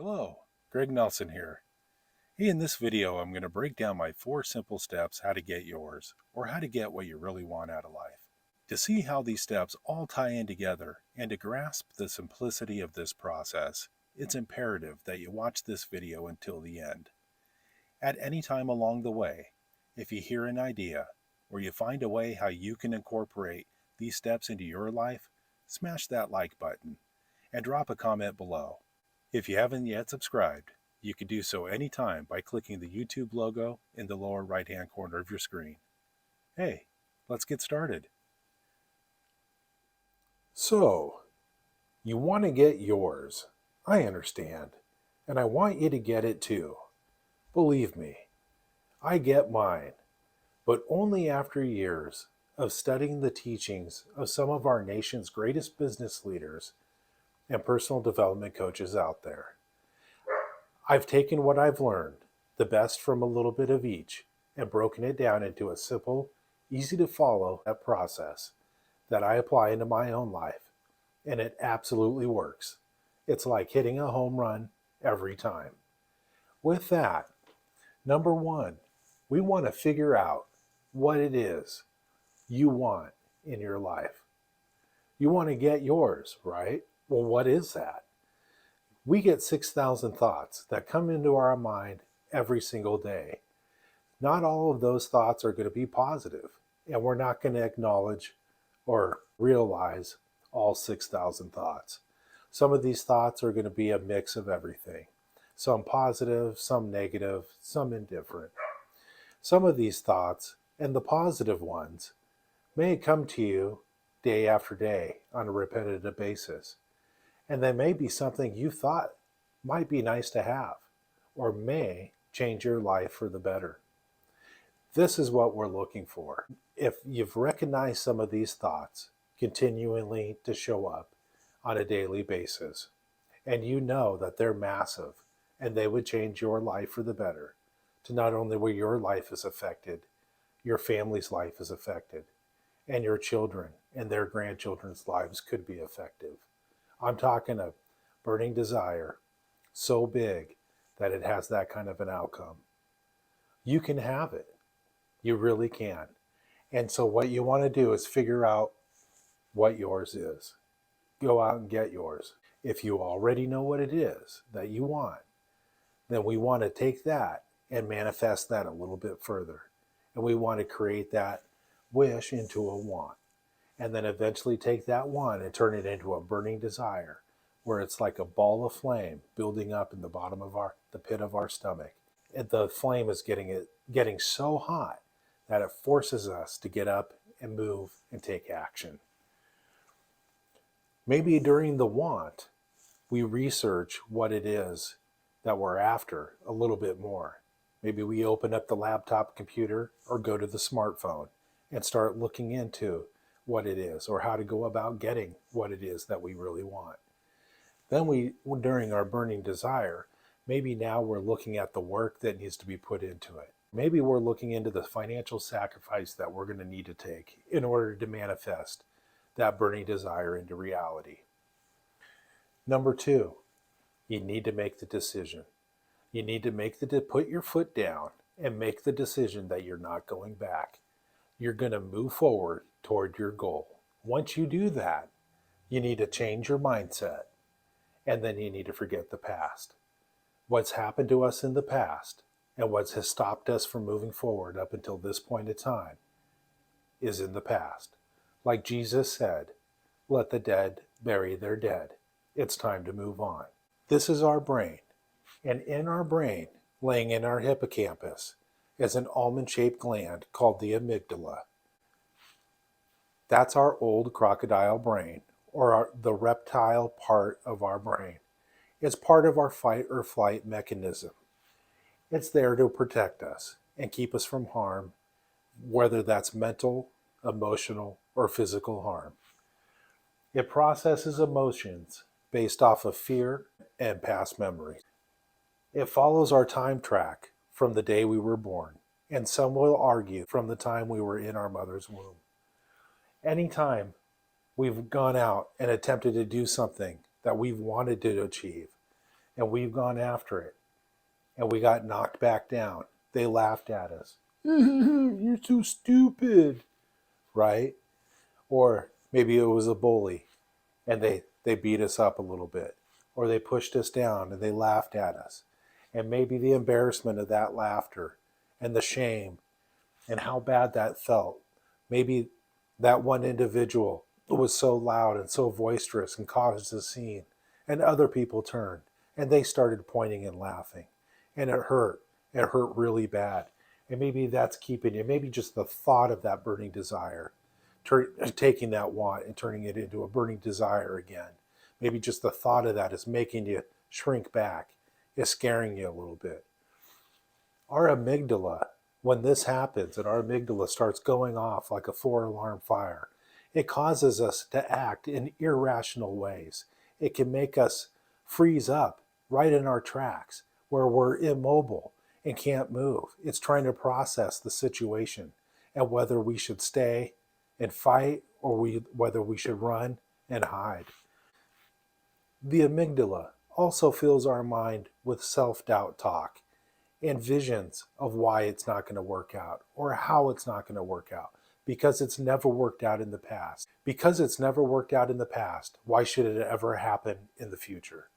Hello, Greg Nelson here. Hey, in this video, I'm going to break down my 4 simple steps how to get yours, or how to get what you really want out of life. To see how these steps all tie in together and to grasp the simplicity of this process, it's imperative that you watch this video until the end. At any time along the way, if you hear an idea or you find a way how you can incorporate these steps into your life, smash that like button and drop a comment below. If you haven't yet subscribed, you can do so anytime by clicking the YouTube logo in the lower right-hand corner of your screen. Hey, let's get started. So, you want to get yours. I understand, and I want you to get it too. Believe me, I get mine, but only after years of studying the teachings of some of our nation's greatest business leaders and personal development coaches out there. I've taken what I've learned, the best from a little bit of each, and broken it down into a simple, easy to follow process that I apply into my own life. And it absolutely works. It's like hitting a home run every time. With that, number 1, we want to figure out what it is you want in your life. You want to get yours, right? Well, what is that? We get 6,000 thoughts that come into our mind every single day. Not all of those thoughts are going to be positive, and we're not going to acknowledge or realize all 6,000 thoughts. Some of these thoughts are going to be a mix of everything. Some positive, some negative, some indifferent. Some of these thoughts, and the positive ones, may come to you day after day on a repetitive basis. And they may be something you thought might be nice to have, or may change your life for the better. This is what we're looking for. If you've recognized some of these thoughts continually to show up on a daily basis, and you know that they're massive and they would change your life for the better, to not only where your life is affected, your family's life is affected, and your children and their grandchildren's lives could be affected. I'm talking a burning desire so big that it has that kind of an outcome. You can have it. You really can. And so what you want to do is figure out what yours is. Go out and get yours. If you already know what it is that you want, then we want to take that and manifest that a little bit further. And we want to create that wish into a want. And then eventually take that one and turn it into a burning desire, where it's like a ball of flame building up in the bottom of the pit of our stomach. And the flame is getting so hot that it forces us to get up and move and take action. Maybe during the want, we research what it is that we're after a little bit more. Maybe we open up the laptop computer or go to the smartphone and start looking into what it is or how to go about getting what it is that we really want. Then during our burning desire, maybe now we're looking at the work that needs to be put into it. Maybe we're looking into the financial sacrifice that we're going to need to take in order to manifest that burning desire into reality. Number 2, you need to make the decision. You need to put your foot down and make the decision that you're not going back. You're going to move forward toward your goal. Once you do that, you need to change your mindset, and then you need to forget the past. What's happened to us in the past and what has stopped us from moving forward up until this point in time is in the past. Like Jesus said, let the dead bury their dead. It's time to move on. This is our brain, and in our brain, laying in our hippocampus, is an almond-shaped gland called the amygdala. That's our old crocodile brain, or the reptile part of our brain. It's part of our fight or flight mechanism. It's there to protect us and keep us from harm, whether that's mental, emotional, or physical harm. It processes emotions based off of fear and past memories. It follows our time track from the day we were born, and some will argue from the time we were in our mother's womb. Anytime we've gone out and attempted to do something that we've wanted to achieve, and we've gone after it and we got knocked back down. They laughed at us. You're so stupid, right? Or maybe it was a bully and they beat us up a little bit, or they pushed us down and they laughed at us. And maybe the embarrassment of that laughter and the shame and how bad that felt. Maybe that one individual was so loud and so boisterous and caused a scene, and other people turned and they started pointing and laughing, and it hurt. It hurt really bad. And maybe that's keeping you, maybe just the thought of that burning desire, taking that want and turning it into a burning desire again. Maybe just the thought of that is making you shrink back, is scaring you a little bit. Our amygdala, when this happens and our amygdala starts going off like a 4-alarm fire, it causes us to act in irrational ways. It can make us freeze up right in our tracks where we're immobile and can't move. It's trying to process the situation and whether we should stay and fight or whether we should run and hide. The amygdala also fills our mind with self-doubt talk and visions of why it's not going to work out or how it's not going to work out because it's never worked out in the past. Because it's never worked out in the past, why should it ever happen in the future?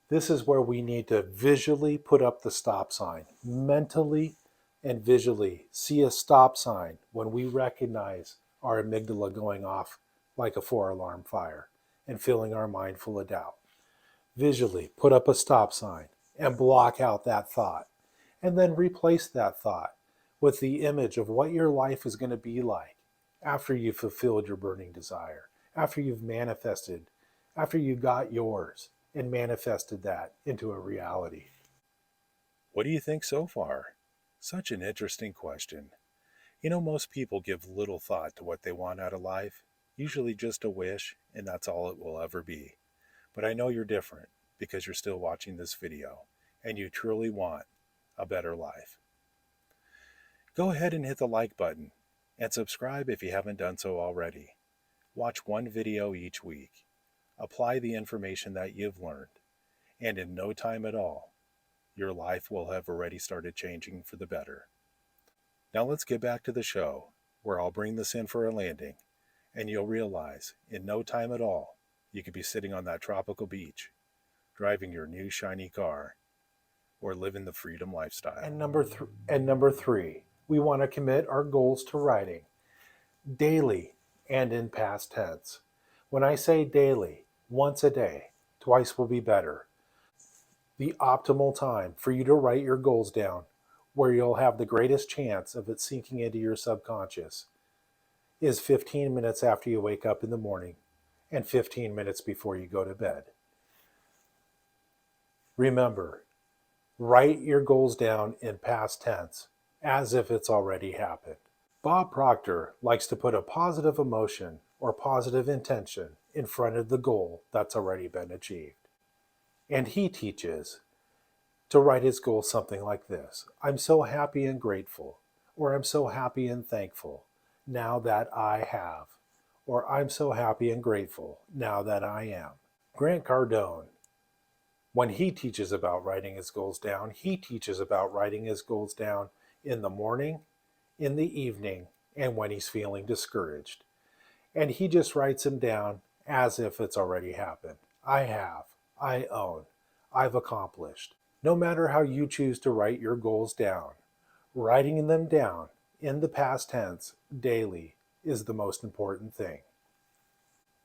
This is where we need to visually put up the stop sign, mentally and visually see a stop sign when we recognize our amygdala going off like a 4-alarm fire and filling our mind full of doubt. Visually put up a stop sign and block out that thought, and then replace that thought with the image of what your life is going to be like after you've fulfilled your burning desire, after you've manifested, after you got yours and manifested that into a reality. What do you think so far? Such an interesting question. You know, most people give little thought to what they want out of life, usually just a wish, and that's all it will ever be. But I know you're different because you're still watching this video, and you truly want a better life. Go ahead and hit the like button, and subscribe if you haven't done so already. Watch one video each week. Apply the information that you've learned, and in no time at all, your life will have already started changing for the better. Now let's get back to the show, where I'll bring this in for a landing, and you'll realize in no time at all, you could be sitting on that tropical beach, driving your new shiny car, or living the freedom lifestyle. And number three, we want to commit our goals to writing daily and in past tense. When I say daily, once a day, twice will be better. The optimal time for you to write your goals down, where you'll have the greatest chance of it sinking into your subconscious, is 15 minutes after you wake up in the morning and 15 minutes before you go to bed. Remember, write your goals down in past tense as if it's already happened. Bob Proctor likes to put a positive emotion or positive intention in front of the goal that's already been achieved. And he teaches to write his goal something like this: I'm so happy and grateful, or I'm so happy and thankful now that I have, or I'm so happy and grateful now that I am. Grant Cardone, when he teaches about writing his goals down, he teaches about writing his goals down in the morning, in the evening, and when he's feeling discouraged. And he just writes them down as if it's already happened. I have, I own, I've accomplished. No matter how you choose to write your goals down, writing them down in the past tense daily is the most important thing.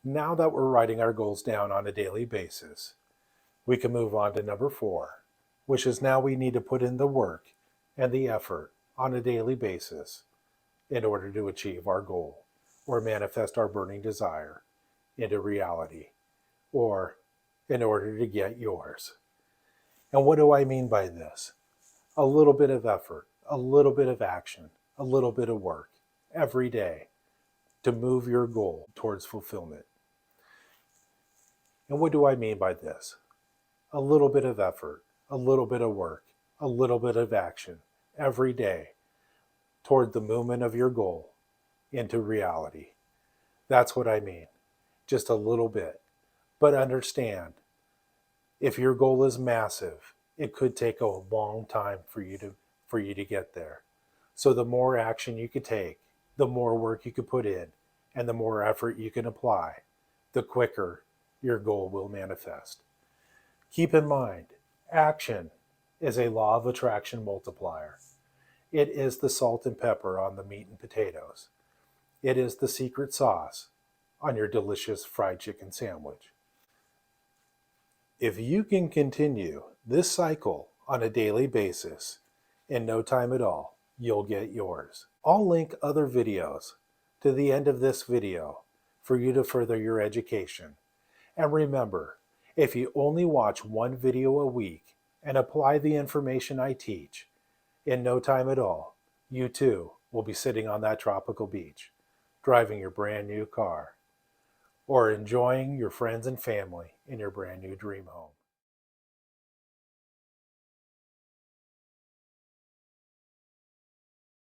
Now that we're writing our goals down on a daily basis, we can move on to number 4, which is now we need to put in the work and the effort on a daily basis in order to achieve our goal or manifest our burning desire into reality, or in order to get yours. And what do I mean by this? A little bit of effort, a little bit of action, a little bit of work every day to move your goal towards fulfillment. And what do I mean by this? A little bit of effort, a little bit of work, a little bit of action every day toward the movement of your goal into reality. That's what I mean. Just a little bit. But understand, If your goal is massive, it could take a long time for you to get there. So the more action you could take, the more work you could put in, and the more effort you can apply, the quicker your goal will manifest. Keep in mind, action is a law of attraction multiplier. It is the salt and pepper on the meat and potatoes. It is the secret sauce on your delicious fried chicken sandwich. If you can continue this cycle on a daily basis, in no time at all, you'll get yours. I'll link other videos to the end of this video for you to further your education. And remember, if you only watch one video a week and apply the information I teach, in no time at all, you too will be sitting on that tropical beach, driving your brand new car, or enjoying your friends and family in your brand new dream home.